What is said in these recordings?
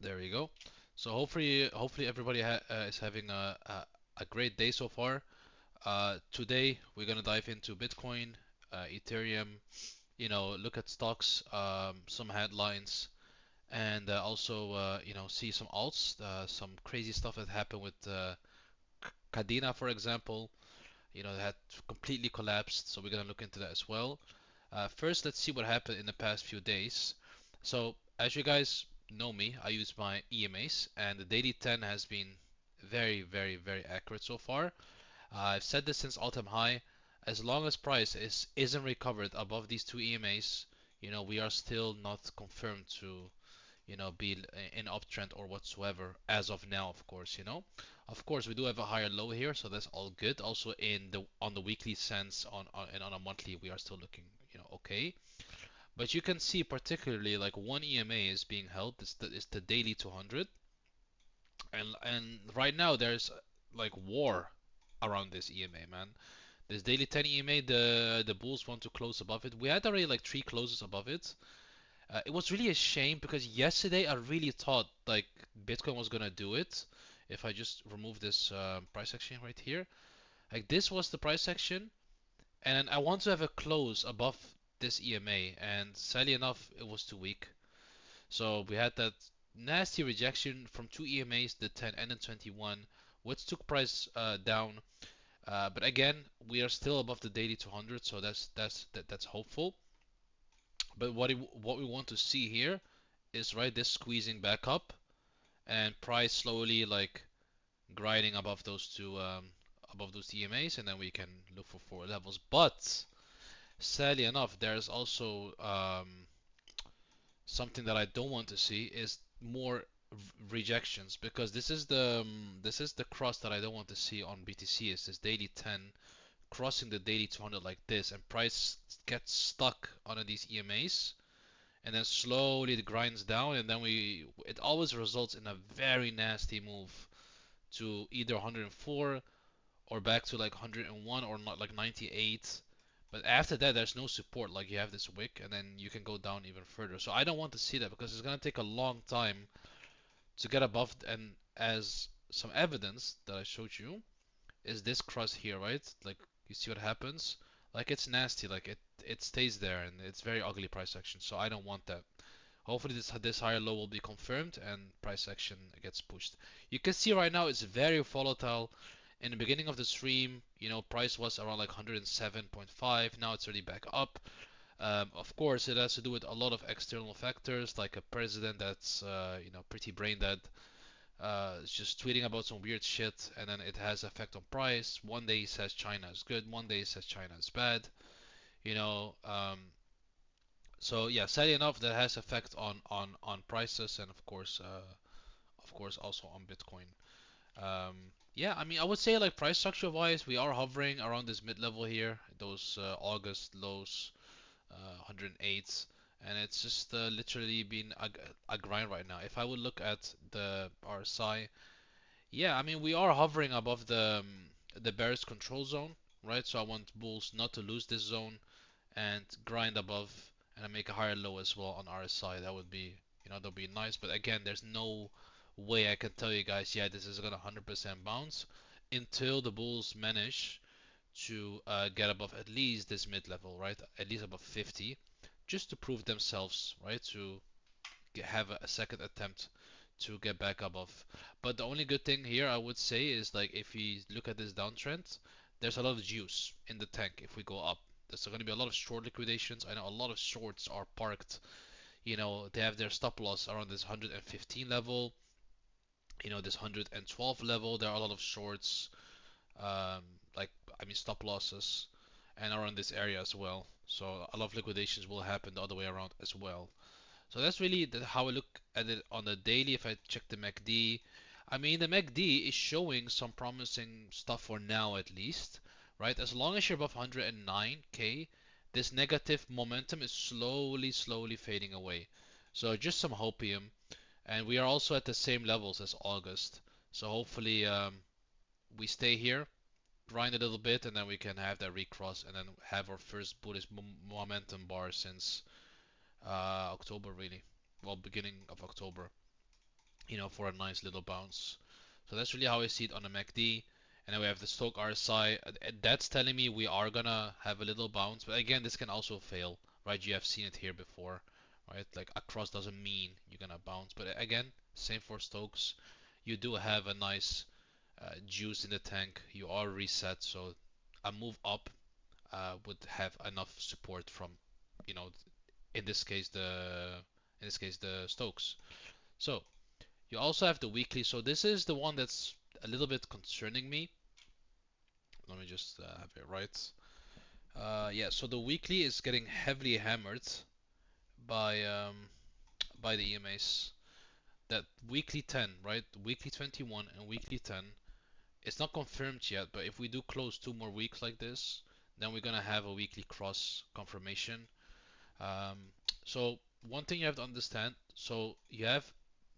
There we go. So hopefully everybody is having a great day so far. Today we're gonna dive into Bitcoin, Ethereum, look at stocks, some headlines, and also see some alts, some crazy stuff that happened with Cadena, for example. That had completely collapsed. So we're gonna look into that as well. First, let's see what happened in the past few days. So, as you guys know me, I use my EMAs, and the daily 10 has been very, very, very accurate so far. I've said this since all-time high. As long as price isn't recovered above these two EMAs, we are still not confirmed to be in uptrend or whatsoever as of now, of course, Of course, we do have a higher low here, so that's all good. Also in the on the weekly sense, and on a monthly, we are still looking, okay. But you can see particularly like one EMA is being held. It's the daily 200, and right now there's like war around this EMA, man. This daily 10 EMA, the bulls want to close above it. We had already like three closes above it. It was really a shame because yesterday I really thought like Bitcoin was gonna do it. If I just remove this price action right here, like this was the price action, and I want to have a close above this EMA, and sadly enough, it was too weak. So we had that nasty rejection from two EMAs, the 10 and the 21, which took price down. But again, we are still above the daily 200, so that's hopeful. But what we want to see here is right this squeezing back up and price slowly like grinding above those EMAs, and then we can look for four levels. But sadly enough, there's also something that I don't want to see is more rejections, because this is the cross that I don't want to see on BTC, is this daily 10 crossing the daily 200 like this, and price gets stuck on these EMAs, and then slowly it grinds down, and then it always results in a very nasty move to either 104 or back to like 101 or not like 98. But after that, there's no support. Like you have this wick, and then you can go down even further. So I don't want to see that because it's gonna take a long time to get above. And as some evidence that I showed you is this cross here, right? Like you see what happens. Like it's nasty. Like it stays there, and it's very ugly price action. So I don't want that. Hopefully this higher low will be confirmed and price action gets pushed. You can see right now it's very volatile. In the beginning of the stream, price was around like 107.5. Now it's already back up. Of course, it has to do with a lot of external factors, like a president that's pretty brain dead. Is just tweeting about some weird shit, and then it has effect on price. One day he says China is good, one day he says China is bad. You know, so yeah, sadly enough, that has effect on prices, and of course also on Bitcoin. Um, yeah, I mean, I would say like price structure wise, we are hovering around this mid level here, those August lows, 108, and it's just literally been a grind right now. If I would look at the RSI, yeah, I mean, we are hovering above the bearish control zone, right? So I want bulls not to lose this zone and grind above and make a higher low as well on RSI. That would be nice. But again, there's no way I can tell you guys, yeah, this is gonna 100% bounce until the bulls manage to get above at least this mid level, right? At least above 50, just to prove themselves, right? To have a second attempt to get back above. But the only good thing here I would say is like if you look at this downtrend, there's a lot of juice in the tank if we go up. There's going to be a lot of short liquidations. I know a lot of shorts are parked. They have their stop loss around this 115 level. This 112 level. There are a lot of shorts, um, like I mean stop losses, and around this area as well. So a lot of liquidations will happen the other way around as well. So that's really how I look at it on the daily. If I check the MACD, I mean the MACD is showing some promising stuff for now at least, right? As long as you're above 109k, this negative momentum is slowly, slowly fading away. So just some hopium, and we are also at the same levels as August. So hopefully we stay here, grind a little bit, and then we can have that recross, and then have our first bullish momentum bar since October really. Well, beginning of October. for a nice little bounce. So that's really how I see it on the MACD. And then we have the Stochk RSI. That's telling me we are gonna have a little bounce, but again, this can also fail, right? You have seen it here before, right? Like a cross doesn't mean you're gonna bounce, but again, same for Stokes. You do have a nice juice in the tank. You are reset, so a move up would have enough support from, you know, in this case the Stokes. So you also have the weekly. So this is the one that's a little bit concerning me. Let me just have it right. Yeah, so the weekly is getting heavily hammered by by the EMAs. That weekly 10, right? Weekly 21 and weekly 10. It's not confirmed yet, but if we do close 2 more weeks like this, then we're gonna have a weekly cross confirmation. Um, so one thing you have to understand, so you have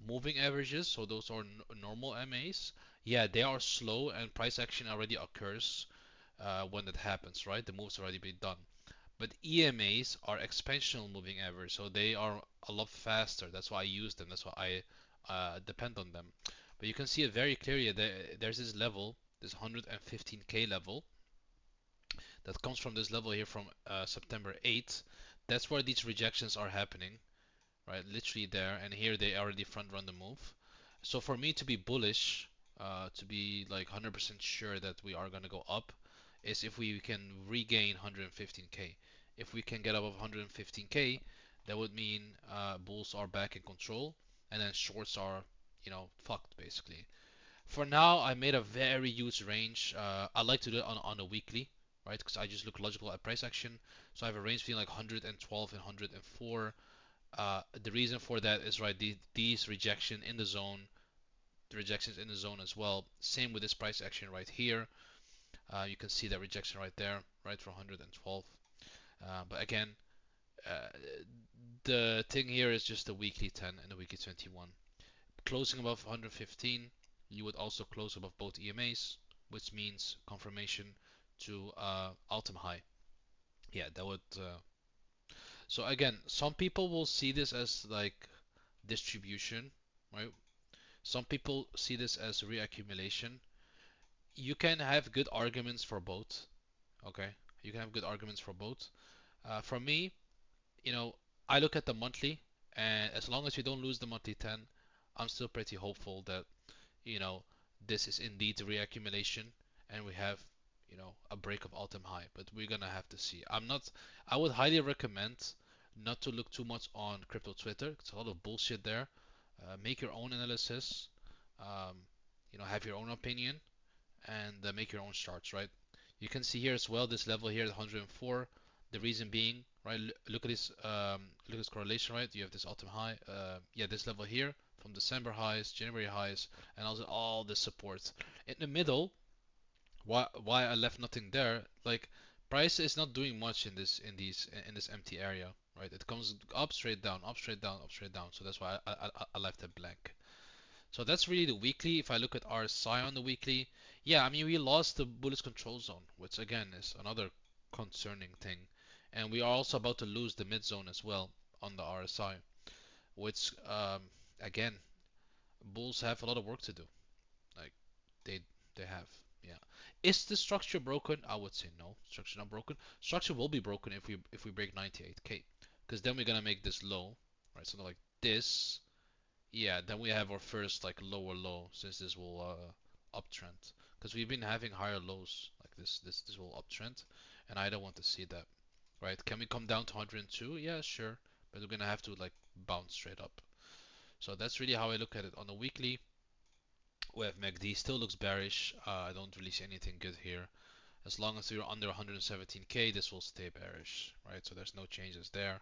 moving averages, so those are normal MAs. Yeah, they are slow and price action already occurs when that happens, right? The move's already been done. But EMAs are expansional moving average, so they are a lot faster. That's why I use them. That's why I depend on them. But you can see it very clearly. There's this level, this 115K level, that comes from this level here from September 8th. That's where these rejections are happening, right? Literally there, and here they already front run the move. So for me to be bullish, to be like 100% sure that we are gonna go up, is if we can regain 115K. If we can get above 115K, that would mean bulls are back in control, and then shorts are, fucked basically. For now, I made a very huge range. I like to do it on a weekly, right? Because I just look logical at price action. So I have a range between like 112 and 104. The reason for that is right, these rejection in the zone, the rejections in the zone as well. Same with this price action right here. You can see that rejection right there, right for 112. But again, uh, the thing here is just the weekly 10 and the weekly 21. Closing above 115, you would also close above both EMAs, which means confirmation to all-time high. Yeah, that would. So again, some people will see this as like distribution, right? Some people see this as reaccumulation. You can have good arguments for both. Okay, you can have good arguments for both. For me, you know, I look at the monthly, and as long as we don't lose the monthly 10, I'm still pretty hopeful that you know this is indeed reaccumulation, and we have a break of all-time high. But we're gonna have to see. I'm not. I would highly recommend not to look too much on crypto Twitter. It's a lot of bullshit there. Make your own analysis. Um, have your own opinion and make your own charts, right? You can see here as well this level here, 104. The reason being, right? Look at this correlation, right? You have this all-time high, yeah, this level here from December highs, January highs, and also all the support in the middle. Why I left nothing there? Like price is not doing much in this empty area, right? It comes up, straight down, up, straight down, up, straight down. So that's why I left it blank. So that's really the weekly. If I look at RSI on the weekly, yeah, I mean we lost the bullish control zone, which again is another concerning thing, and we are also about to lose the mid zone as well on the RSI, which again bulls have a lot of work to do. Like they they have, yeah. Is the structure broken? I would say no. Structure not broken. Structure will be broken if we break 98K, because then we're gonna make this low, right? Something like this. Yeah, then we have our first like lower low since this will uptrend, because we've been having higher lows like this will uptrend, and I don't want to see that, right? Can we come down to 102? Yeah, sure, but we're gonna have to like bounce straight up. So that's really how I look at it on the weekly. We have MACD still looks bearish. I don't really see anything good here. As long as we're under 117K, this will stay bearish, right? So there's no changes there.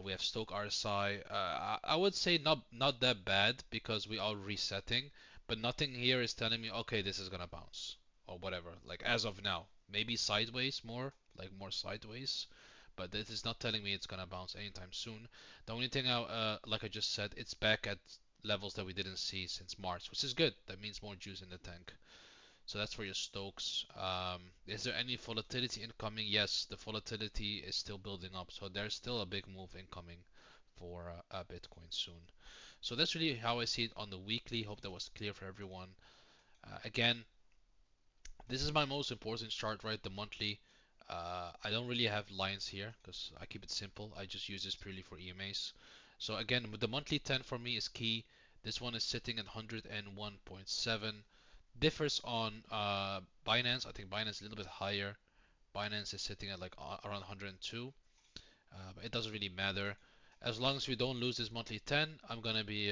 We have Stoke RSI. I would say not that bad because we are resetting, but nothing here is telling me okay this is gonna bounce or whatever. Like as of now, maybe sideways more, like more sideways, but this is not telling me it's gonna bounce anytime soon. The only thing like I just said, it's back at levels that we didn't see since March, which is good. That means more juice in the tank. So that's for your Stokes. Is there any volatility incoming? Yes, the volatility is still building up. So there's still a big move incoming for Bitcoin soon. So that's really how I see it on the weekly. Hope that was clear for everyone. Again, this is my most important chart, right? The monthly. I don't really have lines here because I keep it simple. I just use this purely for EMAs. So again, with the monthly 10 for me is key. This one is sitting at 101.7. Differs on Binance. I think Binance is a little bit higher. Binance is sitting at like around 102. But it doesn't really matter. As long as we don't lose this monthly 10, I'm gonna be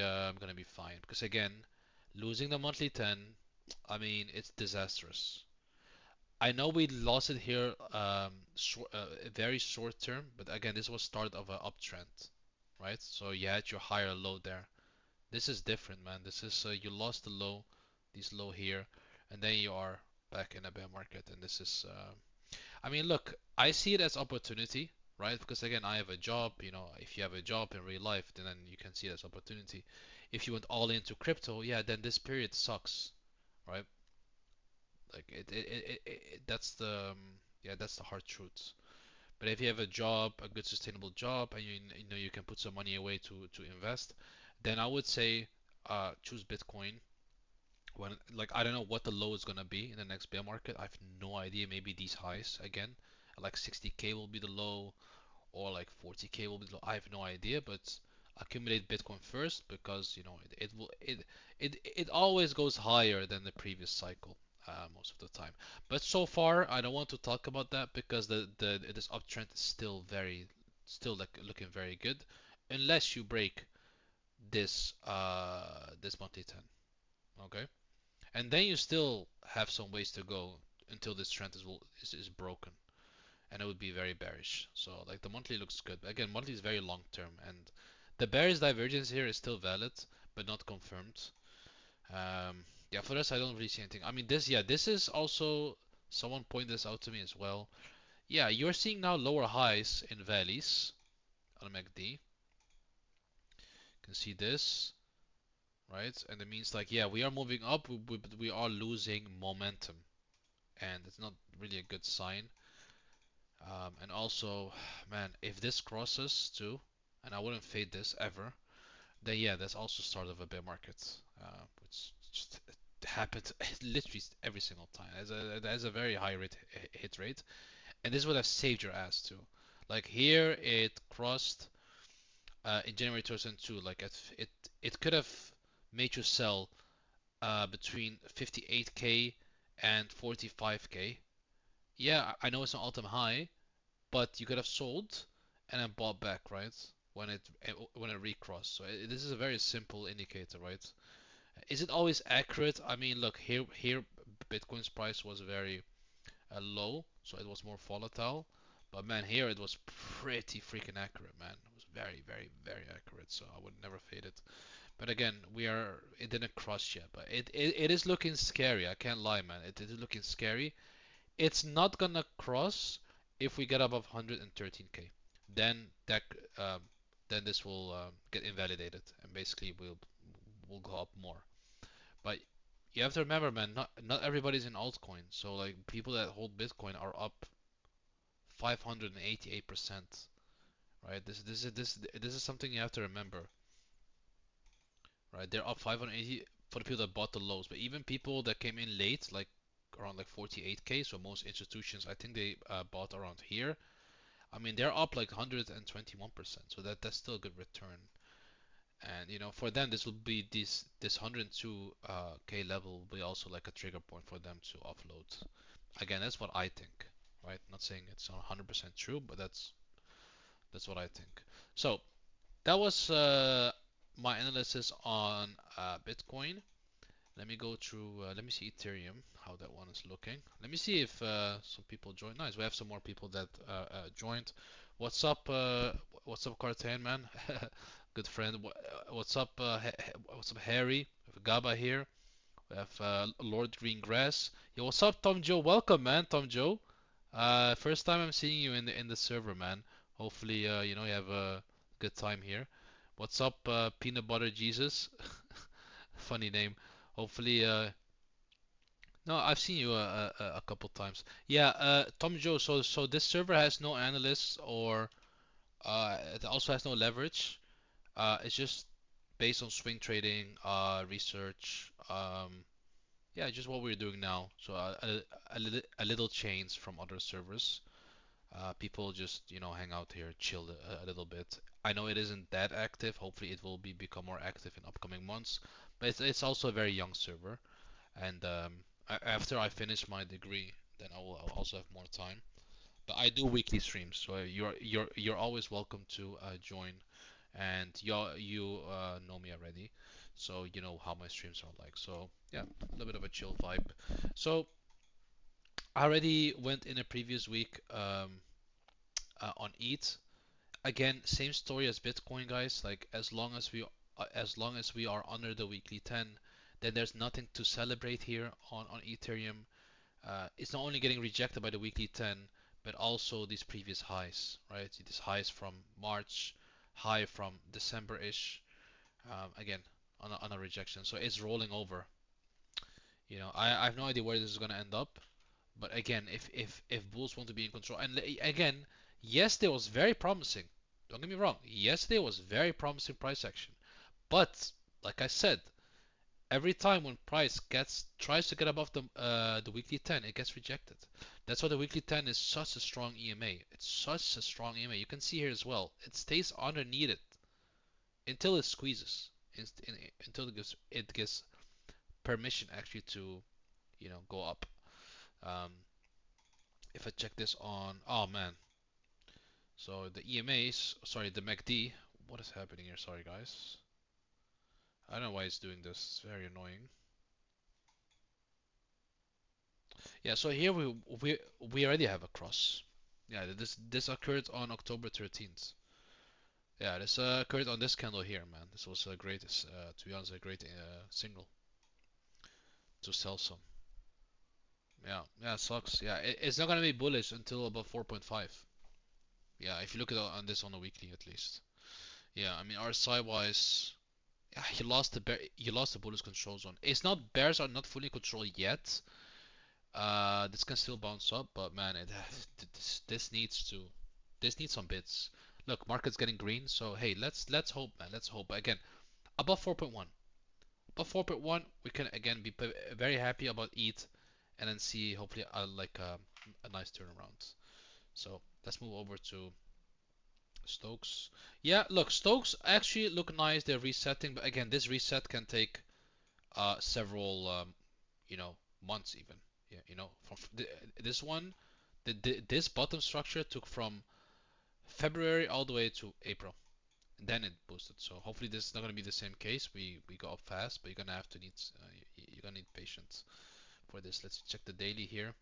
fine. Because again, losing the monthly 10, I mean, it's disastrous. I know we lost it here very short term, but again, this was start of an uptrend, right? So you had your higher low there. This is different, man. This is you lost the low, this low here, and then you are back in a bear market, and this is I mean, look, I see it as opportunity, right? Because again, I have a job. If you have a job in real life, then you can see it as opportunity. If you went all into crypto, yeah, then this period sucks, right? Like that's the yeah, that's the hard truth. But if you have a job, a good sustainable job, and you know you can put some money away to invest, then I would say choose Bitcoin. When like I don't know what the low is gonna be in the next bear market. I have no idea. Maybe these highs again, like 60K will be the low, or like 40K will be the low. I have no idea, but accumulate Bitcoin first because it will it always goes higher than the previous cycle most of the time. But so far, I don't want to talk about that because the this uptrend is still like looking very good, unless you break this monthly 10. Okay, and then you still have some ways to go until this trend is broken, and it would be very bearish. So like the monthly looks good. Again, monthly is very long term, and the bearish divergence here is still valid, but not confirmed. Yeah, for the rest, I don't really see anything. I mean, this is also someone pointed this out to me as well. Yeah, you're seeing now lower highs in valleys on MACD. You can see this, right? And it means like, yeah, we are moving up, we are losing momentum, and it's not really a good sign. And also, man, if this crosses too, and I wouldn't fade this ever, then yeah, that's also start of a bear market, which just happens literally every single time. There's a very high hit rate, and this would have saved your ass too. Like here, it crossed in January 2002. Like it could have made you sell between 58K and 45K. Yeah, I know it's an all-time high, but you could have sold and then bought back, right? When it recrossed. So this is a very simple indicator, right? Is it always accurate? I mean, look here, Bitcoin's price was very low, so it was more volatile. But man, here it was pretty freaking accurate, man. It was very, very, very accurate. So I would never fade it. But again, it didn't cross yet, but it is looking scary. I can't lie, man. It is looking scary. It's not gonna cross if we get above 113K. Then that um, then this will get invalidated, and basically will go up more. But you have to remember, man, not everybody's in altcoin. So like people that hold Bitcoin are up 588%, right? This is something you have to remember, right? They're up 580 for the people that bought the lows, but even people that came in late, like around like 48K, so most institutions, I think they bought around here. I mean, they're up like 121%, so that's still a good return. And for them, this will be this 102K level will be also like a trigger point for them to offload. Again, that's what I think, right? Not saying it's 100% true, but that's what I think. So that was my analysis on Bitcoin. Let me go through. Let me see Ethereum, how that one is looking. Let me see if some people joined. Nice, we have some more people that joined. What's up? What's up, Cartan man? Good friend. What's up? What's up, Harry? We have Gaba here. We have Lord Greengrass. Yo, what's up, Tom Joe? Welcome, man, Tom Joe. First time I'm seeing you in the server, man. Hopefully, you have a good time here. What's up, Peanut Butter Jesus? Funny name. Hopefully, no, I've seen you a couple times. Yeah, Tom Joe. So this server has no analysts or it also has no leverage. It's just based on swing trading, research, yeah, just what we're doing now. So a little change from other servers. People just, hang out here, chill a little bit. I know it isn't that active. Hopefully, it will become more active in upcoming months. But it's also a very young server, and after I finish my degree, then I'll also have more time. But I do weekly streams, so you're always welcome to join. And you know me already, so you know how my streams are like. So yeah, a little bit of a chill vibe. So I already went in a previous week on ETH. Again, same story as Bitcoin, guys. Like as long as we are under the weekly 10, then there's nothing to celebrate here on Ethereum. It's not only getting rejected by the weekly 10, but also these previous highs, right? These highs from March, high from December-ish. Again, on a rejection. So it's rolling over. I have no idea where this is gonna end up. But again, if Bulls want to be in control, and again, yesterday was very promising. Don't get me wrong. Yesterday was very promising price action. But like I said, every time when price tries to get above the weekly 10, it gets rejected. That's why the weekly 10 is such a strong EMA. It's such a strong EMA. You can see here as well. It stays underneath it until it squeezes, until it gives permission actually to go up. Um, if I check this on, oh man, so the EMAs, sorry, the MACD. What is happening here? Sorry guys. I don't know why it's doing this. It's very annoying. Yeah, so here we already have a cross. Yeah, this occurred on October 13th. Yeah, this occurred on this candle here, man. This was a great, to be honest, a great signal to sell some. Yeah, yeah, it sucks. Yeah, it's not gonna be bullish until about 4.5. Yeah, if you look at on this on a weekly at least. Yeah, I mean RSI wise, yeah, he lost the bullish control zone. It's not bears are not fully controlled yet. This can still bounce up, but man, this needs some bits. Look, market's getting green, so hey, let's hope, man. Let's hope. Again, above 4.1, above 4.1, we can again be very happy about ETH, and then see hopefully a nice turnaround. So let's move over to Stokes. Yeah, look, Stokes actually look nice. They're resetting, but again, this reset can take several you know months even. Yeah, from this one, this bottom structure took from February all the way to April. Then it boosted. So hopefully this is not gonna be the same case. We go up fast, but you're gonna have to need you're gonna need patience for this. Let's check the daily here.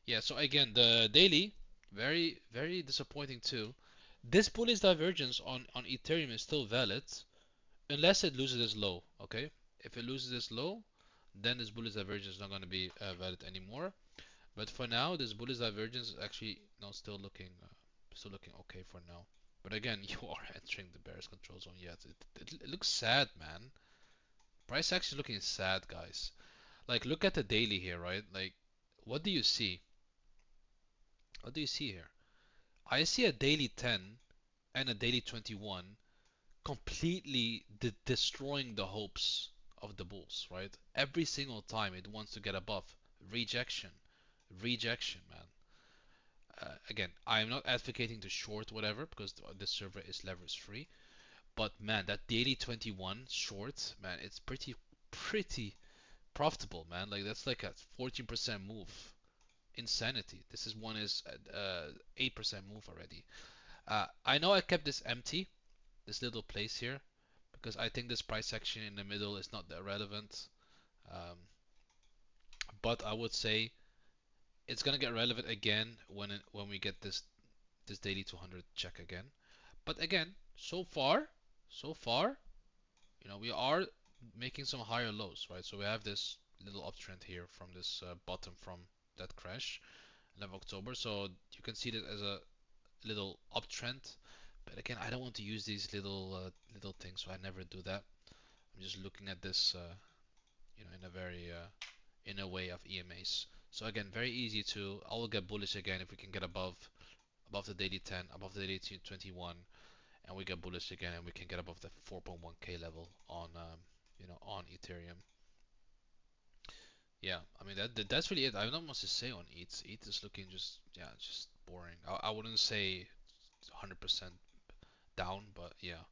Yeah. So again, the daily very disappointing too. This bullish divergence on Ethereum is still valid unless it loses this low. Okay. If it loses this low, then this bullish divergence is not going to be valid anymore. But for now, this bullish divergence is actually still looking okay for now. But again, you are entering the bearish control zone yet. It looks sad, man. Price action looking sad, guys. Like, look at the daily here, right? Like, what do you see? What do you see here? I see a daily 10 and a daily 21 completely destroying the hopes of the bulls, right? Every single time it wants to get above. Rejection. Rejection, man. Again, I'm not advocating to short whatever because this server is leverage free. But man, that daily 21 short, man, it's pretty profitable, man. Like that's like a 14% move. Insanity. This is one is 8% move already. I know I kept this empty, this little place here, because I think this price action in the middle is not that relevant. Um, but I would say it's gonna get relevant again when we get this daily 200 check again. But again, so far, we are making some higher lows, right? So we have this little uptrend here from this bottom from that crash 11 October. So you can see that as a little uptrend. But again, I don't want to use these little things, so I never do that. I'm just looking at this, in a very in a way of EMAs. So again, very easy to. I will get bullish again if we can get above the daily 10, above the daily 21, and we get bullish again, and we can get above the 4.1k level on on Ethereum. Yeah, I mean that's really it. I have not much to say on ETH. ETH is looking just boring. I wouldn't say 100% down, but yeah.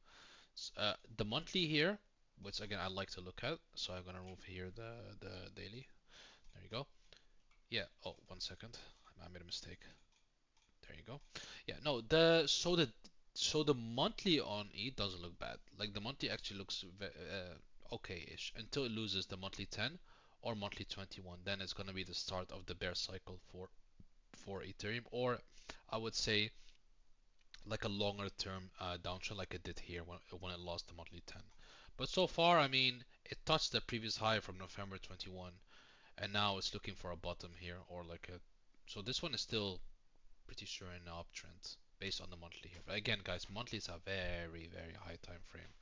The monthly here, which again I like to look at, so I'm gonna remove here the daily. There you go. Yeah. Oh, 1 second. I made a mistake. There you go. Yeah. No. The monthly on ETH doesn't look bad. Like the monthly actually looks okay-ish until it loses the monthly 10 or monthly 21. Then it's gonna be the start of the bear cycle for Ethereum, or I would say like a longer term downtrend like it did here when it lost the monthly 10. But so far, I mean, it touched the previous high from November 21, and now it's looking for a bottom here or like a. So this one is still pretty sure in an uptrend based on the monthly here. But again, guys, monthlies are very high time frame,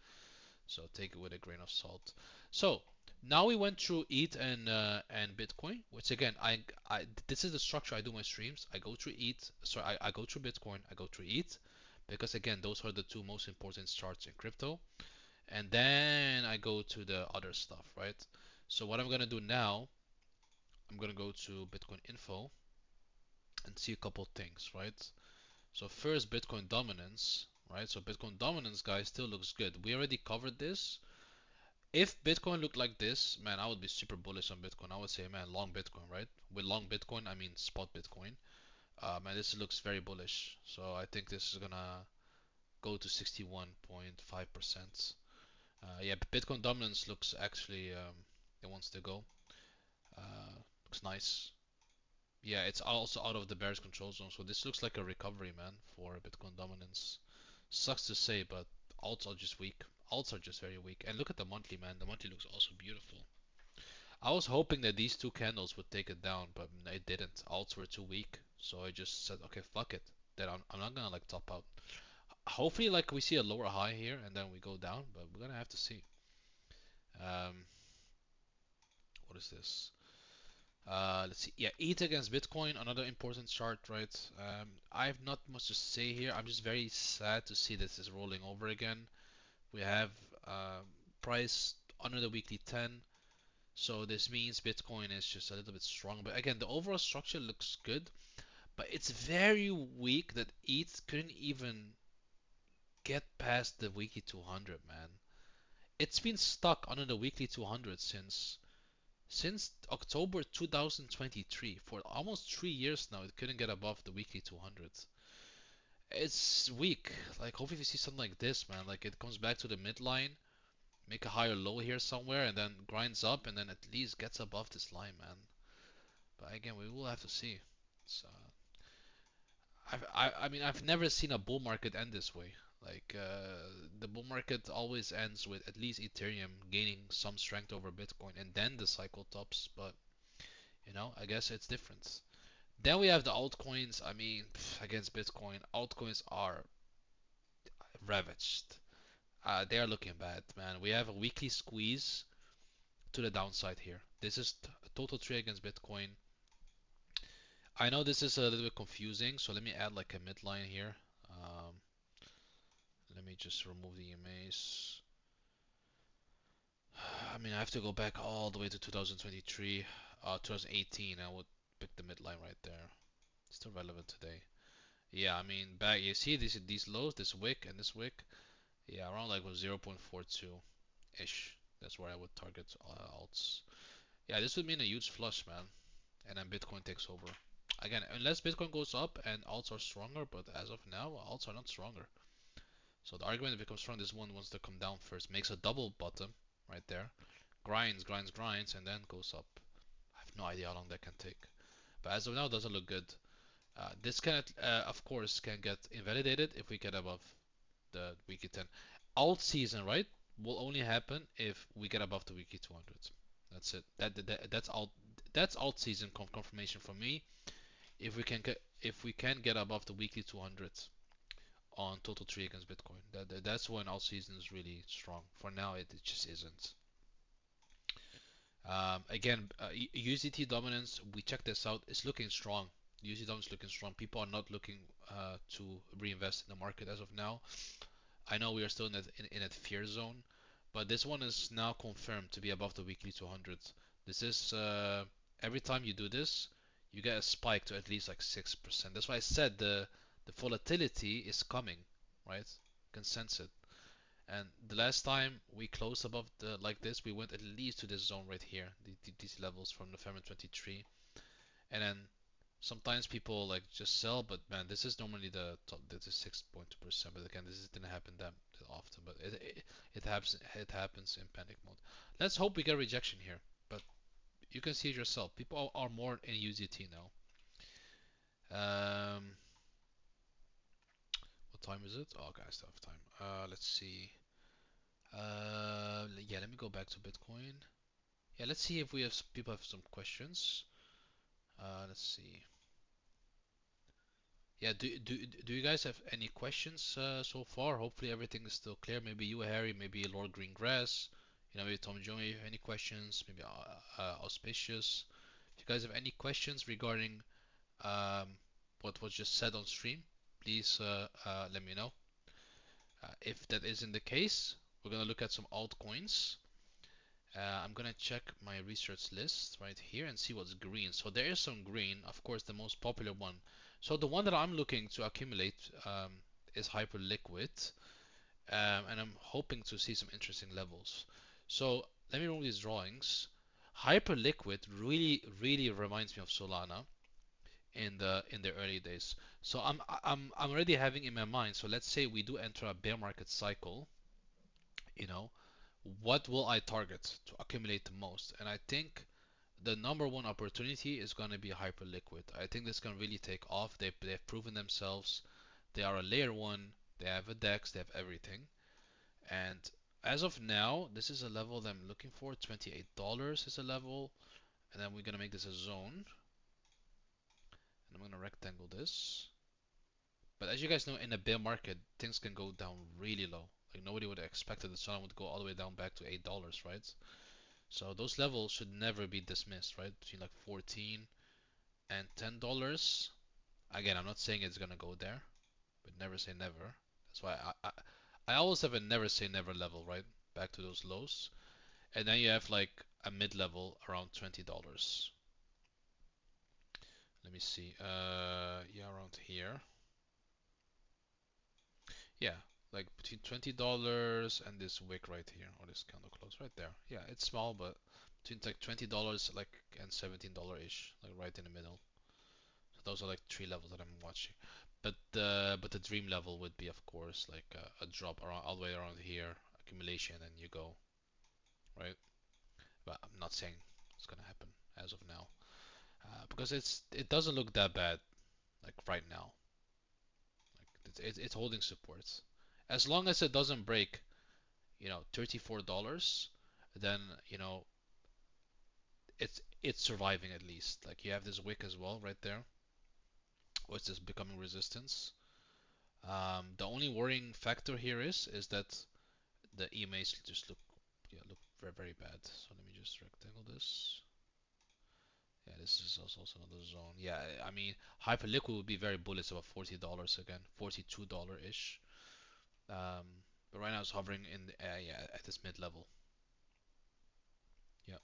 so take it with a grain of salt. So now we went through ETH and Bitcoin, which again, I this is the structure I do my streams. I go through ETH, sorry, I go through Bitcoin, I go through ETH, because again, those are the two most important charts in crypto, and then I go to the other stuff, right? So what I'm gonna do now, I'm gonna go to Bitcoin info and see a couple things, right? So first, Bitcoin dominance, right? So Bitcoin dominance, guys, still looks good. We already covered this. If Bitcoin looked like this, man, I would be super bullish on Bitcoin. I would say, man, long Bitcoin, right? With long Bitcoin, I mean spot Bitcoin. Man, this looks very bullish. So I think this is gonna go to 61.5%. Yeah, Bitcoin dominance looks actually, it wants to go. Looks nice. Yeah, it's also out of the bearish control zone. So this looks like a recovery, man, for Bitcoin dominance. Sucks to say, but alts are just weak. Alts are just very weak. And look at the monthly, man. The monthly looks also beautiful. I was hoping that these two candles would take it down, but it didn't. Alts were too weak, so I just said, okay, fuck it. Then I'm not gonna like top out. Hopefully, like we see a lower high here and then we go down, but we're gonna have to see. Um, what is this? Let's see. Yeah, ETH against Bitcoin, another important chart, right? I have not much to say here. I'm just very sad to see this is rolling over again. We have um, price under the weekly 10. So this means Bitcoin is just a little bit strong. But again, the overall structure looks good, but it's very weak that ETH couldn't even get past the weekly 200, man. It's been stuck under the weekly 200 since October 2023. For almost 3 years now, it couldn't get above the weekly 200. It's weak. Like, hopefully we see something like this, man. Like, it comes back to the midline, make a higher low here somewhere, and then grinds up, and then at least gets above this line, man. But again, we will have to see. So, I mean, I've never seen a bull market end this way. Like, the bull market always ends with at least Ethereum gaining some strength over Bitcoin, and then the cycle tops. But, I guess it's different. Then we have the altcoins. I mean, against Bitcoin, altcoins are ravaged. They are looking bad, man. We have a weekly squeeze to the downside here. This is a total trade against Bitcoin. I know this is a little bit confusing, so let me add like a midline here. Um, Let me just remove the EMAs. I mean, I have to go back all the way to 2023, 2018. I would pick the midline right there. Still relevant today. Yeah, I mean, back you see these lows, this wick and this wick. Yeah, around like 0.42 ish. That's where I would target alts. Yeah, this would mean a huge flush, man, and then Bitcoin takes over. Again, unless Bitcoin goes up and alts are stronger, but as of now, alts are not stronger. So the argument becomes strong. This one wants to come down first, makes a double bottom right there, grinds, and then goes up. I have no idea how long that can take. But as of now, it doesn't look good. This can, of course, can get invalidated if we get above the weekly 10. Alt season, right, will only happen if we get above the weekly 200. That's it. That's alt season confirmation for me. If we can get above the weekly 200 on total tree against Bitcoin, that's when alt season is really strong. For now, it just isn't. Again, USDT dominance, we checked this out. It's looking strong. USDT dominance is looking strong. People are not looking to reinvest in the market as of now. I know we are still in that fear zone, but this one is now confirmed to be above the weekly 200. This is every time you do this, you get a spike to at least like 6%. That's why I said the volatility is coming, right? You can sense it. And the last time we closed above the like this, we went at least to this zone right here, these levels from November 23, and then sometimes people like just sell, but man, this is normally the top. This is 6.2%, but again, didn't happen that often. But it happens in panic mode. Let's hope we get rejection here, but you can see it yourself. People are more in UZT now. Um, what time is it? Oh, guys, I still have time. Let's see. Yeah, let me go back to Bitcoin. Yeah, let's see if we have people have some questions. Let's see. Yeah, do you guys have any questions so far? Hopefully everything is still clear. Maybe you, Harry, maybe Lord Greengrass, maybe Tom Joey, any questions? Maybe Auspicious. If you guys have any questions regarding um, what was just said on stream, please let me know. If that isn't the case, we're gonna look at some altcoins. I'm gonna check my research list right here and see what's green. So there is some green, of course, the most popular one. So the one that I'm looking to accumulate is Hyperliquid, and I'm hoping to see some interesting levels. So let me remove these drawings. Hyperliquid really reminds me of Solana in the early days. So I'm already having in my mind. So let's say we do enter a bear market cycle, you know, what will I target to accumulate the most? And I think the number one opportunity is going to be Hyperliquid. I think this can really take off. They've proven themselves. They are a layer one. They have a DEX. They have everything. And as of now, this is a level that I'm looking for. $28 is a level. And then we're going to make this a zone. And I'm going to rectangle this. But as you guys know, in a bear market, things can go down really low. Like nobody would have expected the sun would go all the way down back to $8, right? So those levels should never be dismissed, right? Between like 14 and $10. Again, I'm not saying it's gonna go there, but never say never. That's why I always have a never say never level, right? Back to those lows. And then you have like a mid level around $20. Let me see. Yeah, around here. Yeah, like between $20 and this wick right here, or this candle close right there. Yeah, it's small, but between like $20 like and $17 ish, like right in the middle. So those are like three levels that I'm watching. But the dream level would be of course like a drop around all the way around here, accumulation, and you go, right? But I'm not saying it's gonna happen as of now, because it doesn't look that bad like right now. Like it's holding support. As long as it doesn't break, $34, then it's surviving at least. Like you have this wick as well right there, which is becoming resistance. The only worrying factor here is that the EMAs just look very very bad. So let me just rectangle this. Yeah, this is also another zone. Yeah, I mean Hyperliquid would be very bullish about $40 again, $42 ish. Um, but right now it's hovering in yeah, at this mid level. Yeah,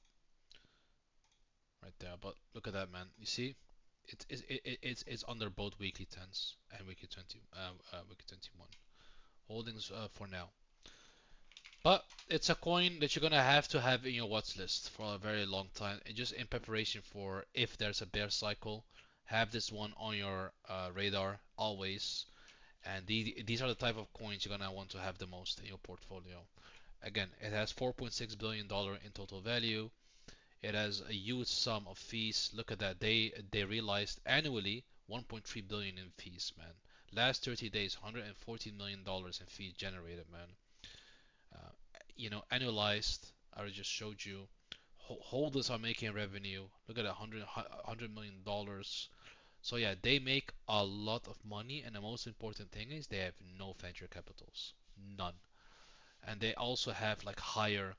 right there. But look at that, man. You see, it's under both weekly 10s and weekly 21 holdings for now. But it's a coin that you're gonna have to have in your watch list for a very long time, and just in preparation for if there's a bear cycle, have this one on your radar always. And these are the type of coins you're gonna want to have the most in your portfolio. Again, it has $4.6 billion in total value. It has a huge sum of fees. Look at that. They realized annually 1.3 billion in fees, man. Last 30 days, $114 million in fees generated, man. Uh, Annualized. I just showed you. Holders are making revenue. Look at that, $100 million. So yeah, they make a lot of money, and the most important thing is they have no venture capitals, none, and they also have like higher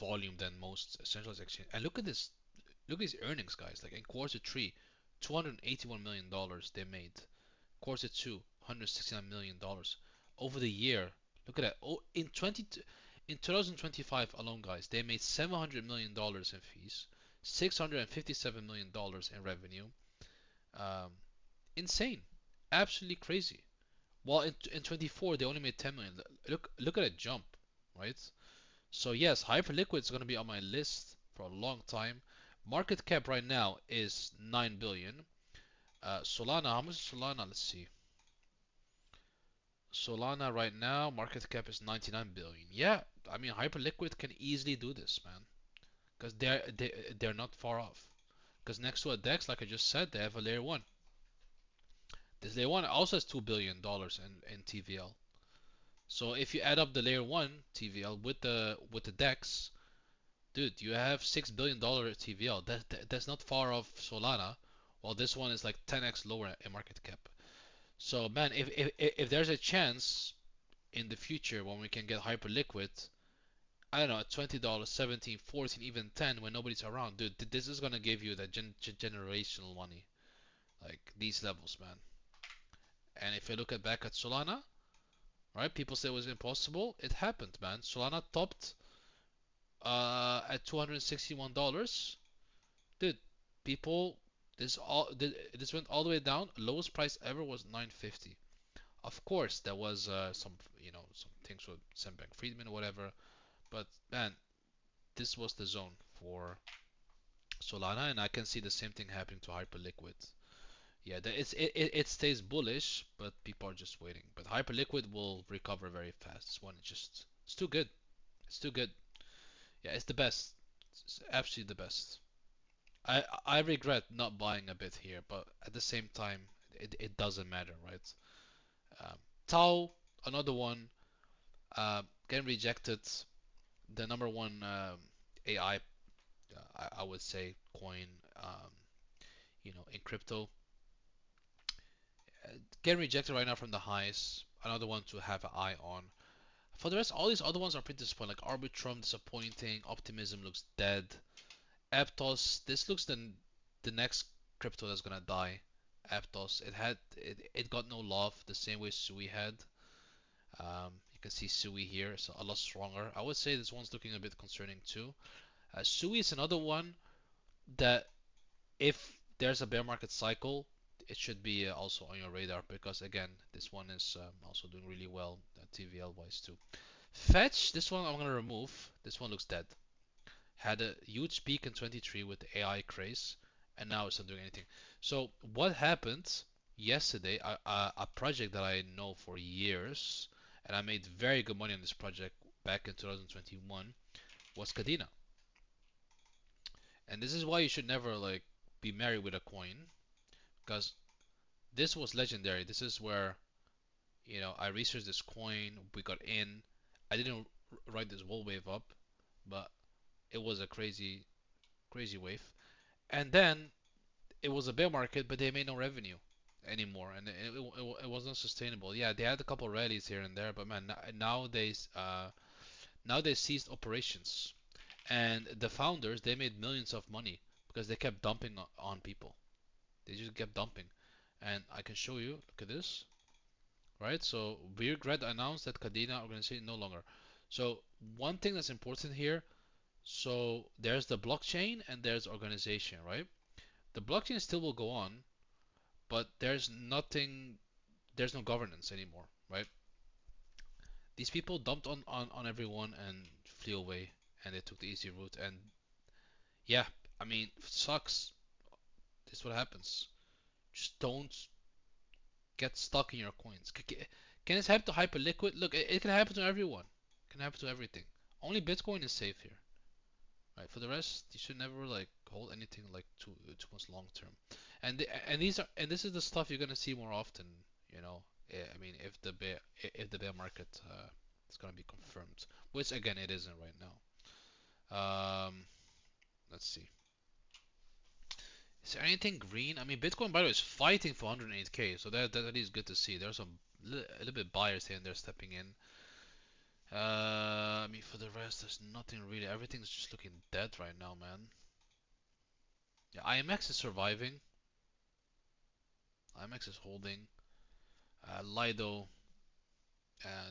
volume than most centralized exchange. And look at this, look at these earnings, guys. Like in quarter three, $281 million they made. Quarter two, $169 million over the year. Look at that. Oh, in 2025 alone, guys, they made $700 million in fees, $657 million in revenue. Um, Insane, absolutely crazy. While in 24 they only made 10 million. Look at that jump, right? So yes, Hyperliquid is going to be on my list for a long time. Market cap right now is 9 billion. Solana, how much is Solana? Let's see. Solana right now, market cap is 99 billion. Yeah, I mean Hyperliquid can easily do this, man, because they're not far off. Because next to a DEX, like I just said, they have a layer one. This layer one also has $2 billion in TVL. So if you add up the layer one TVL with the DEX, dude, you have $6 billion TVL. That's not far off Solana, while this one is like 10x lower in market cap. So man, if there's a chance in the future when we can get hyper liquid, I don't know, at $20, 17, 14, even 10 when nobody's around, dude, this is gonna give you that generational money, like these levels, man. And if you look at back at Solana, right, people say it was impossible. It happened, man. Solana topped at $261. Dude, people, this went all the way down. Lowest price ever was 950. Of course, there was some some things with Sam Bankman-Fried or whatever, but man, this was the zone for Solana, and I can see the same thing happening to Hyperliquid. Yeah, it stays bullish, but people are just waiting. But Hyperliquid will recover very fast. This one is just it's too good. It's too good. Yeah, it's the best. It's absolutely the best. I regret not buying a bit here, but at the same time, it doesn't matter, right? Um, Tau, another one, getting rejected. The number one AI, I would say, coin, um, in crypto, getting rejected right now from the highs. Another one to have an eye on. For the rest, all these other ones are pretty disappointing. Like Arbitrum, disappointing. Optimism looks dead. Aptos, this looks the next crypto that's gonna die. Aptos, it got no love the same way Sui had. You can see Sui here, it's a lot stronger. I would say this one's looking a bit concerning too. Sui is another one that if there's a bear market cycle, it should be also on your radar because again, this one is also doing really well TVL wise too. Fetch, this one I'm gonna remove. This one looks dead. Had a huge peak in 23 with the AI craze, and now it's not doing anything. So what happened yesterday? A project that I know for years, and I made very good money on this project back in 2021 was Kadena. And this is why you should never like be married with a coin, because this was legendary. This is where I researched this coin. We got in. I didn't write this whole wave up, but it was a crazy, crazy wave. And then it was a bear market, but they made no revenue anymore, and it wasn't sustainable. Yeah, they had a couple rallies here and there, but man, now they ceased operations, and the founders they made millions of money because they kept dumping on people. They just kept dumping, and I can show you. Look at this, right? So Weirdred announced that Kadena organization no longer. So one thing that's important here. So there's the blockchain and there's organization, right? The blockchain still will go on, but there's no governance anymore, right? These people dumped on everyone and flew away, and they took the easy route. And yeah, I mean, it sucks. This is what happens. Just don't get stuck in your coins. Can this happen to Hyperliquid? Look, it can happen to everyone. It can happen to everything. Only Bitcoin is safe here, right? For the rest, you should never like hold anything like too much long term. And this is the stuff you're gonna see more often. You know, I mean, if the bear market is gonna be confirmed, which again it isn't right now. Let's see. Is there anything green? I mean, Bitcoin by the way is fighting for 108k, so that is good to see. There's a little bit buyers here and there stepping in. I mean, for the rest, there's nothing really. Everything's just looking dead right now, man. Yeah, IMX is surviving. IMX is holding. Lido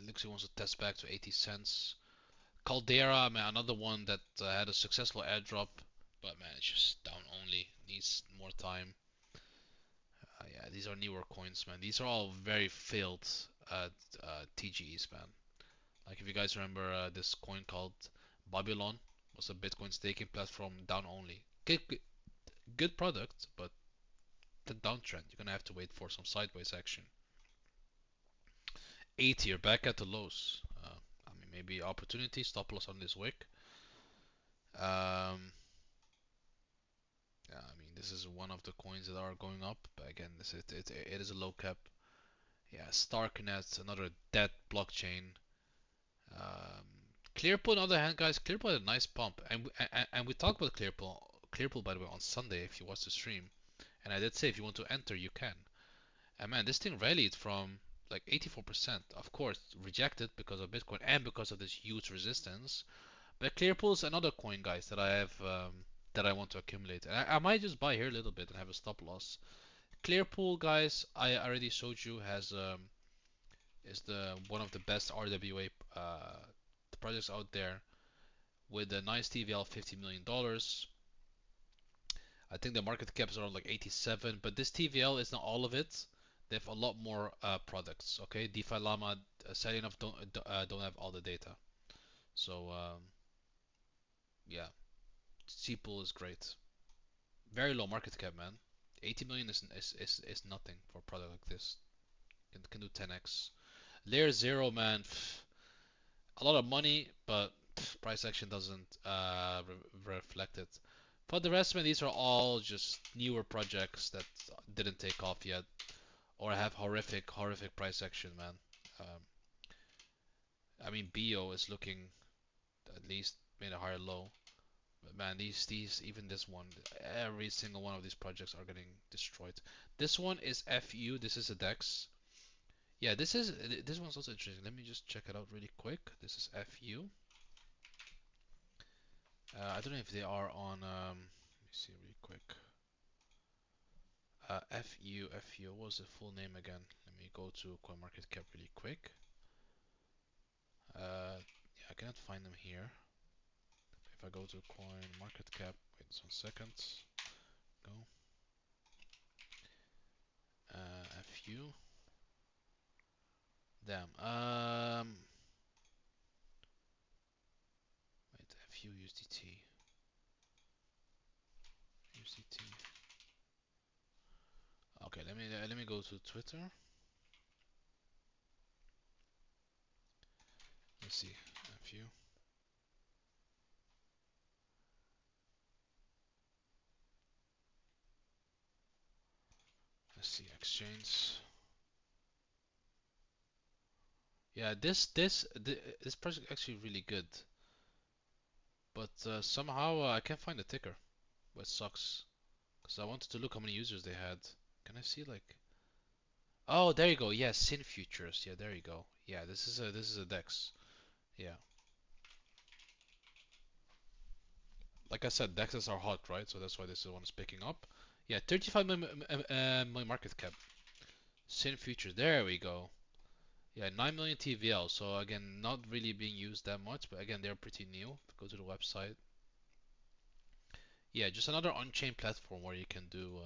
looks like he wants to test back to 80 cents. Caldera, man, another one that had a successful airdrop, but man, it's just down only. Needs more time. Yeah, these are newer coins, man. These are all very failed uh, TGEs, man. Like if you guys remember this coin called Babylon, was a Bitcoin staking platform, down only. Good product, but the downtrend. You're gonna have to wait for some sideways action. 80, you're back at the lows. I mean, maybe opportunity, stop loss on this wick. Um, yeah, I mean, this is one of the coins that are going up, but again, it is a low cap. Yeah, Starknet, another dead blockchain. Um, Clearpool, on the other hand, guys, Clearpool had a nice pump, and we talked about Clearpool by the way on Sunday if you watch the stream, and I did say if you want to enter you can. And man, this thing rallied from like 84%. Of course, rejected because of Bitcoin and because of this huge resistance. But Clearpool's another coin, guys, that I have that I want to accumulate. And I might just buy here a little bit and have a stop loss. Clearpool, guys, I already showed you has is the one of the best RWA projects out there with a nice TVL of $50 million. I think the market cap is around like 87, but this TVL is not all of it. They have a lot more products. Okay, DeFi Llama, sadly enough, don't have all the data. So yeah, Cpool is great. Very low market cap, man. 80 million is nothing for a product like this. Can do 10x. Layer zero, man. A lot of money, but price action doesn't reflect it. For the rest, man, these are all just newer projects that didn't take off yet, or have horrific price action, man. Um, I mean, Bio is looking at least made a higher low. But man, these even this one, every single one of these projects are getting destroyed. This one is FU. This is a DEX. Yeah, this one's also interesting. Let me just check it out really quick. This is FU. I don't know if they are on. Let me see really quick. FU. What was the full name again? Let me go to CoinMarketCap really quick. Yeah, I cannot find them here. If I go to CoinMarketCap, wait 1 second. Go. FU. Damn. Wait. FU USDT. USDT. Okay. Let me go to Twitter. Let's see. FU. Let's see. Exchange. Yeah. This project actually really good, but somehow I can't find the ticker. Which sucks. Because I wanted to look how many users they had. Can I see like? Oh, there you go. Yeah, Sin Futures. Yeah, there you go. Yeah, this is a DEX. Yeah. Like I said, DEXs are hot, right? So that's why this one is picking up. Yeah, 35 million market cap. Sin Futures. There we go. Yeah, 9 million TVL. So again, not really being used that much, but again, they're pretty new. Go to the website. Yeah, just another on-chain platform where you can do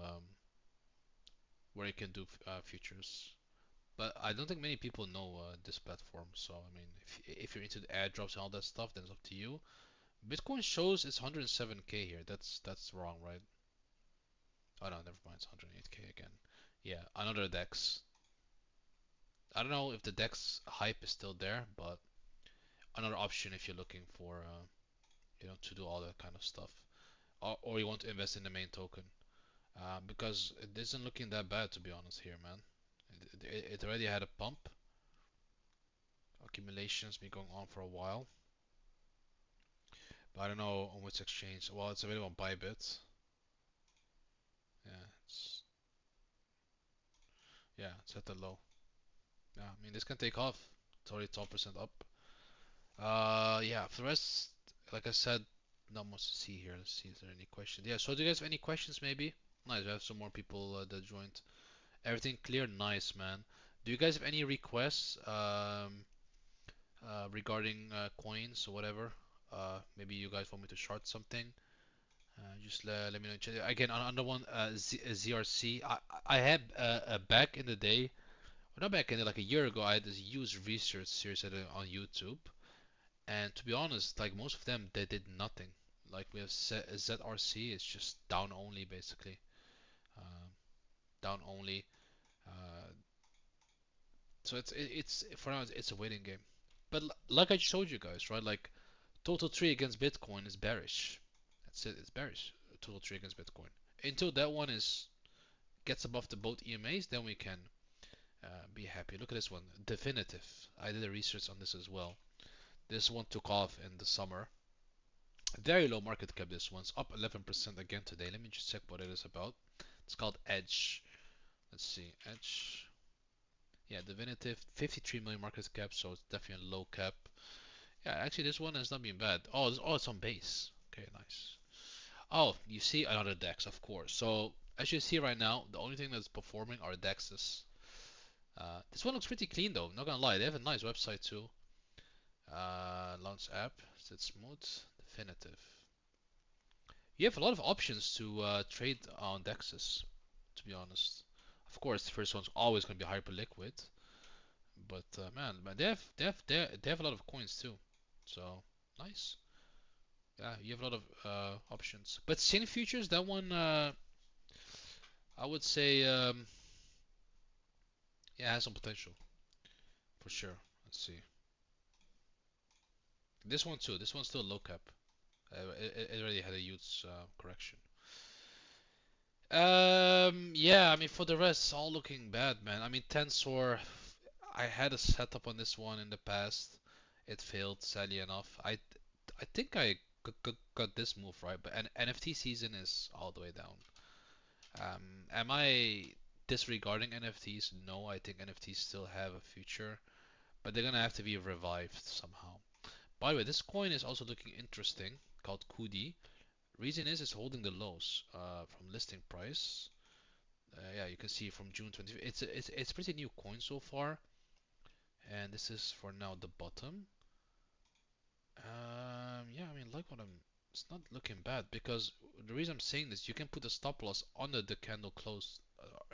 futures. But I don't think many people know this platform. So I mean, if you're into the airdrops and all that stuff, then it's up to you. Bitcoin shows it's 107k here. That's wrong, right? Oh no, never mind. It's 108k again. Yeah, another DEX. I don't know if the DEX hype is still there, but another option if you're looking for to do all that kind of stuff, or you want to invest in the main token. Because it isn't looking that bad to be honest here, man. It already had a pump. Accumulation's been going on for a while. But I don't know on which exchange. Well, it's available on Bybit. Yeah, it's at the low. Yeah, I mean this can take off. It's already 12% up. Yeah. For the rest, like I said, not much to see here. Let's see if there are any questions. Yeah. So do you guys have any questions? Maybe. Nice. We have some more people that joined. Everything clear. Nice, man. Do you guys have any requests regarding coins or whatever? Maybe you guys want me to short something. Just let me know. Again, another one, ZRC. I had back in the day, well, not back in the, like a year ago, I had this huge research series on YouTube, and to be honest, like most of them, they did nothing. Like we have ZRC, it's just down only basically, um, down only. Uh, so it's for now it's a waiting game. But like I showed you guys, right? Like Total Tree against Bitcoin is bearish. That's it. It's bearish. Total Tree against Bitcoin. Until that one is gets above the both EMAs, then we can be happy. Look at this one, Definitive. I did a research on this as well. This one took off in the summer. Very low market cap. This one's up 11% again today. Let me just check what it is about. It's called Edge. Let's see, Edge. Yeah, Definitive, 53 million market cap, so it's definitely a low cap. Yeah, actually this one has not been bad. Oh, it's on base. Okay, nice. Oh, you see another DEX, of course. So as you see right now, the only thing that's performing are DEXs. This one looks pretty clean though, not gonna lie. They have a nice website too. Launch app, is it smooth? Definitive. You have a lot of options to trade on DEXs, to be honest. Of course, the first one's always gonna be hyper liquid, but man, they have a lot of coins too. So nice. Yeah, you have a lot of options. But Sin Futures, that one, I would say, yeah, has some potential for sure. Let's see. This one too. This one's still low cap. It already had a huge correction. Yeah, I mean, for the rest, it's all looking bad, man. I mean, Tensor, I had a setup on this one in the past. It failed, sadly enough. I think I got this move right, but NFT season is all the way down. Am I disregarding NFTs? No, I think NFTs still have a future, but they're gonna have to be revived somehow. By the way, this coin is also looking interesting, called Kudi. Reason is it's holding the lows from listing price. Yeah, you can see from June 20. It's pretty new coin so far, and this is for now the bottom. Yeah, I mean, like what I'm. It's not looking bad because the reason I'm saying this, you can put a stop loss under the candle close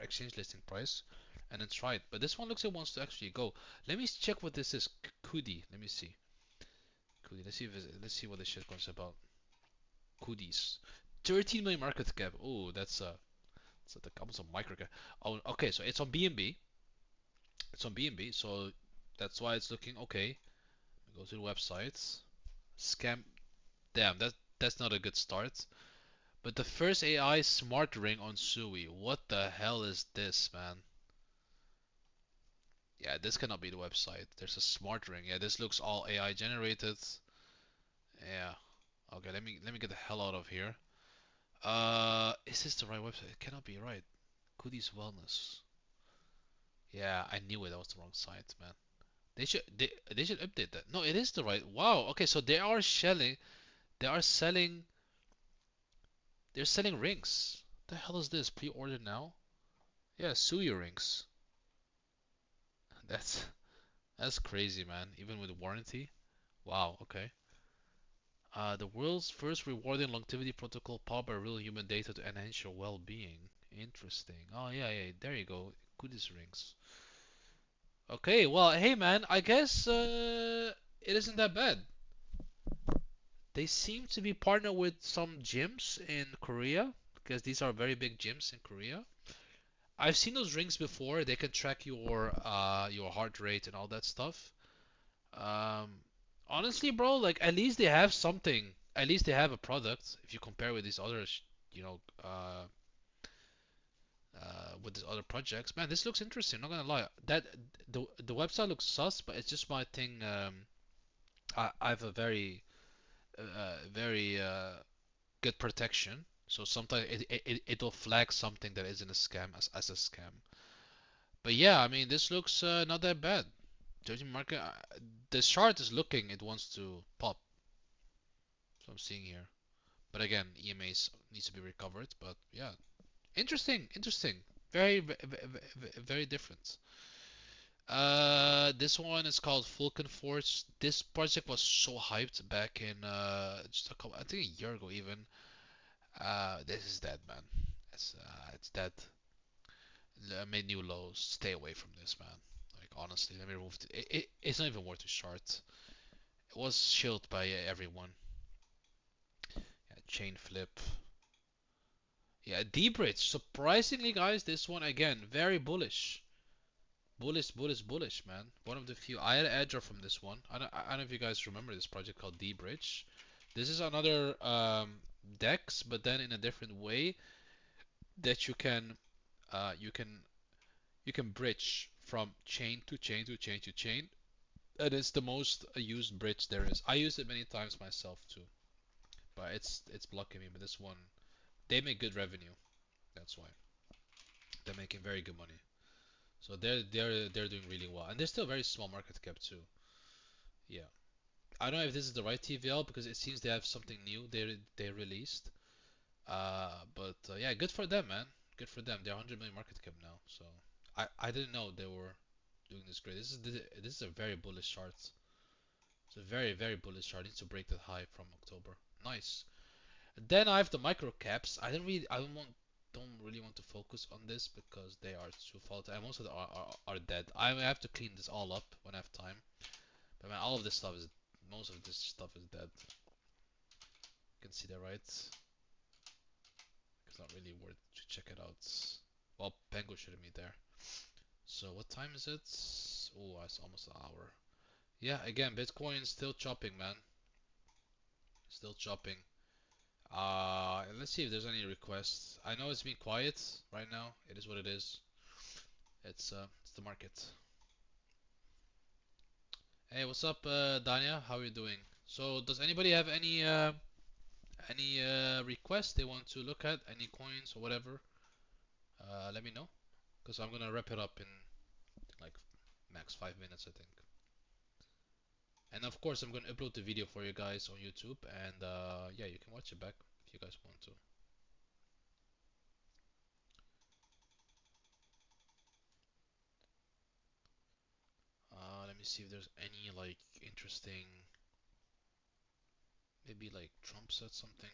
exchange listing price, and then try it. But this one looks like it wants to actually go. Let me check what this is. Kudi. Let me see. Kudi. Let's see what this shit comes about. Kudis. 13 million market cap. Oh, that's almost a micro cap. Oh, okay. So it's on BNB. It's on BNB. So that's why it's looking okay. Go to the websites. Scam. Damn, that's not a good start. But the first AI smart ring on Sui. What the hell is this, man? Yeah, this cannot be the website. There's a smart ring. Yeah, this looks all AI generated. Yeah. Okay, let me get the hell out of here. Is this the right website? It cannot be right. Goodies Wellness. Yeah, I knew it. That was the wrong site, man. They should update that. No, it is the right. Wow. Okay, so they are selling they're selling rings. What the hell is this? Pre-order now? Yeah, Sui rings. That's that's crazy, man. Even with warranty. Wow. Okay. The world's first rewarding longevity protocol powered by real human data to enhance your well-being. Interesting. Oh yeah, yeah. There you go. Goodies rings. Okay. Well, hey, man. I guess it isn't that bad. They seem to be partnered with some gyms in Korea because these are very big gyms in Korea. I've seen those rings before. They can track your heart rate and all that stuff. Um, Honestly, bro, like at least they have something. At least they have a product. If you compare with these other, you know, with these other projects, man, this looks interesting. Not gonna lie, the website looks sus, but it's just my thing. I have a very good protection, so sometimes it'll flag something that isn't a scam as a scam. But yeah, I mean, this looks not that bad. Judging market, the chart is looking it wants to pop. So I'm seeing here. But again, EMAs needs to be recovered. But yeah, interesting, interesting. Very, very different. This one is called Vulcan Force. This project was so hyped back in just a couple, I think a year ago even. This is dead, man. It's dead. Made new lows. Stay away from this, man. Like honestly, let me remove it's not even worth a short. It was shilled by everyone. Yeah, chain flip. Yeah, D-Bridge. Surprisingly, guys, this one again very bullish. Bullish, bullish, bullish, man. One of the few. I had an edge from this one. I don't know if you guys remember this project called D-Bridge. This is another DEX, but then in a different way that you can you can bridge from chain to chain to chain to chain. And it's the most used bridge there is. I use it many times myself too, but it's blocking me. But this one, they make good revenue. That's why they're making very good money. So they're doing really well, and they're still very small market cap too. Yeah, I don't know if this is the right TVL because it seems they have something new they released. But yeah, good for them, man. Good for them. They're 100 million market cap now. So I didn't know they were doing this great. This is a very bullish chart. It's a very bullish chart. It needs to break that high from October. Nice. Then I have the micro caps. I don't really want to focus on this because they are too faulty. And most of them are dead. I have to clean this all up when I have time. But man, all of this stuff is most of this stuff is dead. You can see that, right? It's not really worth to check it out. Well, Pengu shouldn't be there. So what time is it? Oh, it's almost an hour. Yeah, again, Bitcoin still chopping, man. Still chopping. Let's see if there's any requests. I know it's been quiet right now. It is what it is. It's the market. Hey, what's up, Dania? How are you doing? So, does anybody have any requests they want to look at? Any coins or whatever? Let me know, because I'm gonna wrap it up in like max 5 minutes, I think. And of course, I'm gonna upload the video for you guys on YouTube, and yeah, you can watch it back if you guys want to. Let me see if there's any like interesting. Maybe like Trump said something.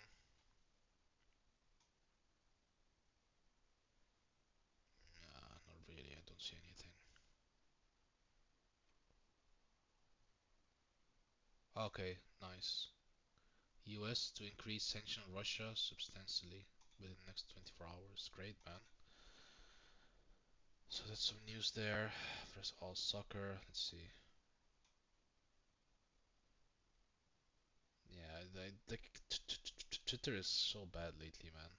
Not really. I don't see anything. Okay, nice. US to increase sanction on Russia substantially within the next 24 hours. Great, man. So that's some news there. There's all soccer. Let's see. Yeah, Twitter is so bad lately, man.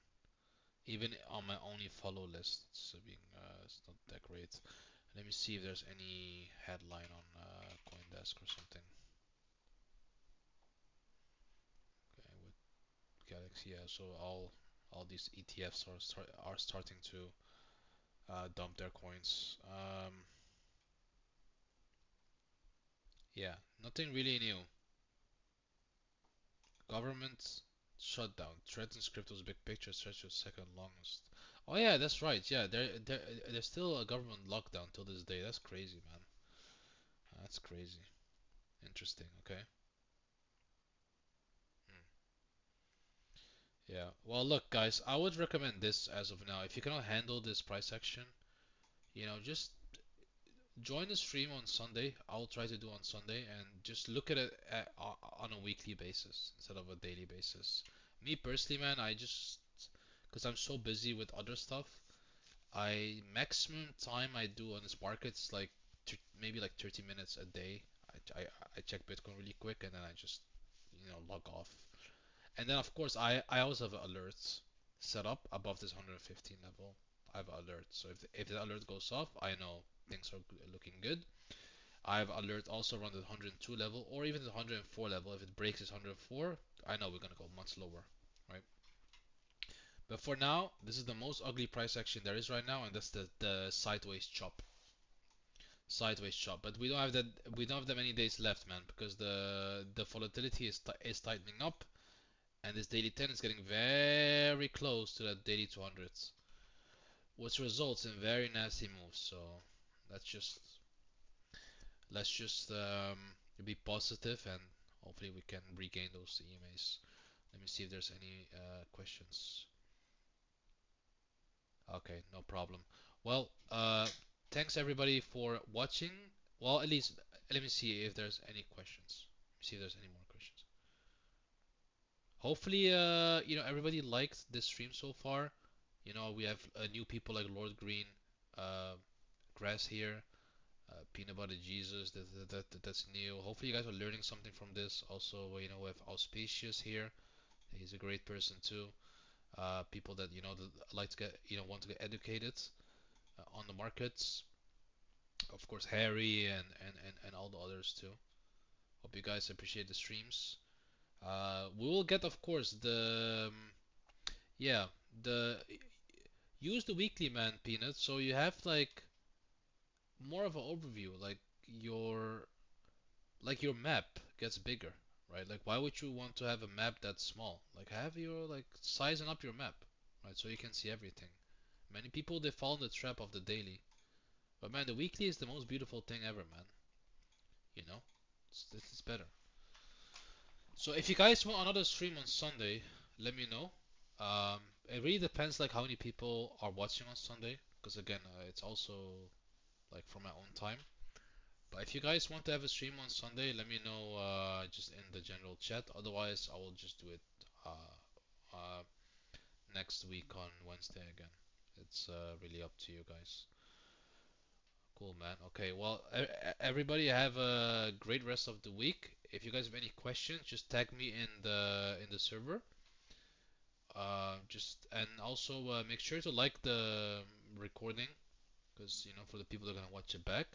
Even on my only follow list, it's not that great. Let me see if there's any headline on CoinDesk or something. Okay, with Galaxy, yeah. So all these ETFs are starting to dump their coins. Yeah, nothing really new. Government shutdown threatens crypto's big picture stretches second longest. Oh yeah, that's right. Yeah, there's still a government lockdown till this day. That's crazy, man. That's crazy. Interesting. Okay. Hmm. Yeah. Well, look, guys, I would recommend this as of now. If you cannot handle this price action, just join the stream on Sunday. I'll try to do on Sunday and just look at it on a weekly basis instead of a daily basis. Me personally, man, because I'm so busy with other stuff, I maximum time I do on this market is like maybe like 30 minutes a day. I check Bitcoin really quick and then I just log off. And then of course I also have alerts set up above this 115 level. I have alerts. So if the alert goes off, I know things are looking good. I have alert also around the 102 level or even the 104 level. If it breaks this 104, I know we're gonna go much lower, right? But for now, this is the most ugly price action there is right now, and that's the sideways chop. Sideways chop. But we don't have that many days left, man, because the volatility is tightening up, and this daily 10 is getting very close to that daily 200s, which results in very nasty moves. So that's just let's just be positive and hopefully we can regain those EMAs. Let me see if there's any questions. Okay, no problem. Well, thanks everybody for watching. Well, at least let me see if there's any questions. Let me see if there's any more questions. Hopefully, everybody liked this stream so far. We have new people like Lord Green, uh, Grass here, Peanut Butter Jesus. That's new. Hopefully, you guys are learning something from this. Also, we have Auspicious here. He's a great person too. People that that like to get want to get educated on the markets. Of course, Harry and all the others too. Hope you guys appreciate the streams. We will get, of course, yeah, the use the weekly man peanut so you have like more of an overview, your map gets bigger, right? Like why would you want to have a map that's small? Like have your like sizing up your map, right? So you can see everything. Many people they fall in the trap of the daily, but man, the weekly is the most beautiful thing ever, man. You know, it's better. So if you guys want another stream on Sunday, let me know. Um, it really depends like how many people are watching on Sunday, because again, it's also like for my own time. But if you guys want to have a stream on Sunday, let me know just in the general chat. Otherwise, I will just do it uh, uh, next week on Wednesday again. It's really up to you guys. Cool, man. Okay, well, everybody have a great rest of the week. If you guys have any questions, just tag me in the server. Just and also make sure to like the recording, because for the people that are gonna watch it back.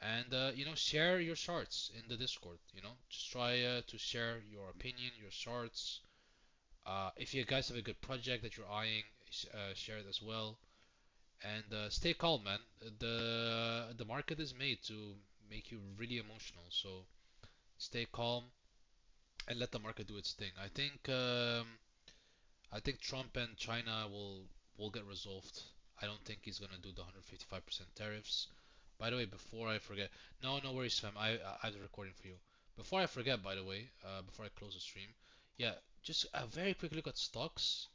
And share your charts in the Discord. Just try to share your opinion, your charts. If you guys have a good project that you're eyeing, share it as well. And stay calm, man. The market is made to make you really emotional. So stay calm and let the market do its thing. I think Trump and China will get resolved. I don't think he's gonna do the 155% tariffs. By the way, before I forget, no, no worries, fam. I have the recording for you. Before I forget, by the way, before I close the stream, yeah, just a very quick look at stocks.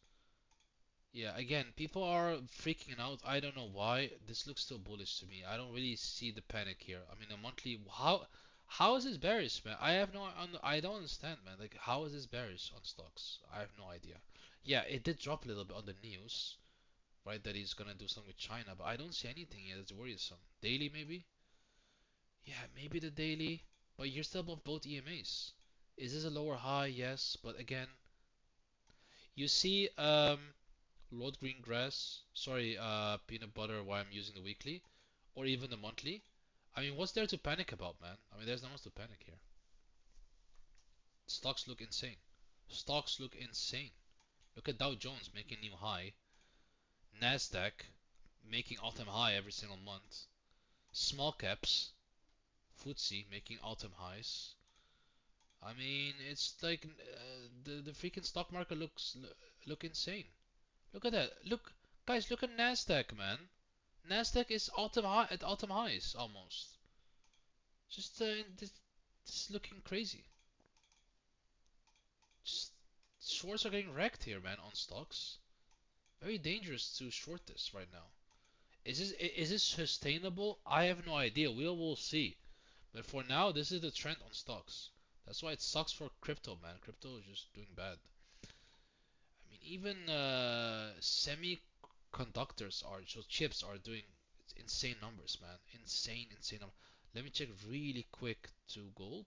Yeah, again, people are freaking out. I don't know why. This looks still bullish to me. I don't really see the panic here. I mean, a monthly, how is this bearish, man? I don't understand, man. Like, how is this bearish on stocks? I have no idea. Yeah, it did drop a little bit on the news, right? That he's gonna do something with China, but I don't see anything yet that's worrisome. Daily, maybe? Yeah, maybe the daily, but you're still above both EMAs. Is this a lower high? Yes, but again, you see, Lord Greengrass, sorry, peanut butter, why I'm using the weekly, or even the monthly. I mean, what's there to panic about, man? I mean, there's not much to panic here. Stocks look insane. Stocks look insane. Look at Dow Jones making new high, Nasdaq making all-time high every single month, small caps, FTSE making all-time highs. I mean, it's like the freaking stock market look insane. Look at that. Look, guys, look at Nasdaq, man. Nasdaq is all-time high at all-time highs almost. Just this is looking crazy. Just shorts are getting wrecked here, man, on stocks. Very dangerous to short this right now. Is this sustainable? I have no idea. We will see. But for now, this is the trend on stocks. That's why it sucks for crypto, man. Crypto is just doing bad. I mean, even semiconductors are, so chips are doing insane numbers, man. Insane, insane numbers. Let me check really quick to gold.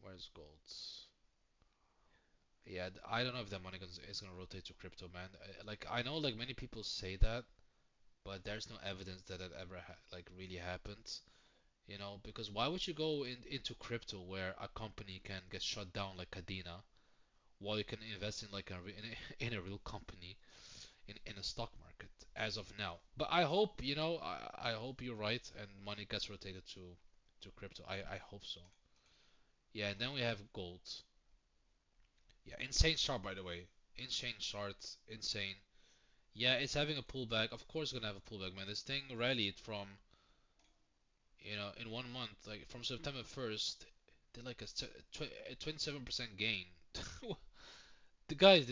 Where's gold? Yeah, I don't know if that money is gonna rotate to crypto, man. Like I know, like many people say that, but there's no evidence that it ever like really happened. Because why would you go into crypto where a company can get shut down like Cadena, while you can invest in like in a real company in a stock market as of now? But I hope I hope you're right and money gets rotated to crypto. I hope so. Yeah, and then we have gold. Yeah, insane chart by the way. Insane chart, insane. Yeah, it's having a pullback. Of course, it's gonna have a pullback, man. This thing rallied from in 1 month, like from September 1st, did like a 27% gain. The guys,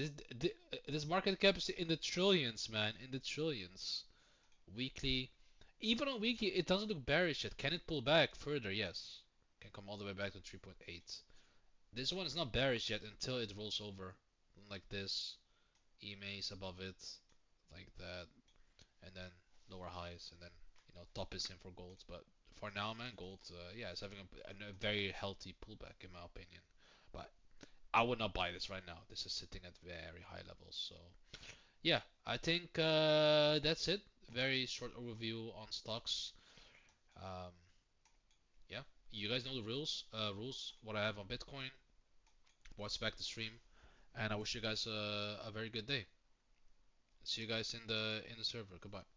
this market cap is in the trillions, man, in the trillions. Weekly, even on weekly, it doesn't look bearish yet. Can it pull back further? Yes. Can come all the way back to 3.8. This one is not bearish yet until it rolls over like this. EMAs above it, like that, and then lower highs, and then top is in for gold. But for now, man, gold, yeah, it's having a very healthy pullback in my opinion. But I would not buy this right now. This is sitting at very high levels. So yeah, I think that's it. Very short overview on stocks. Um, yeah, you guys know the rules. Rules. What I have on Bitcoin. What's back to stream. And I wish you guys a very good day. See you guys in the server. Goodbye.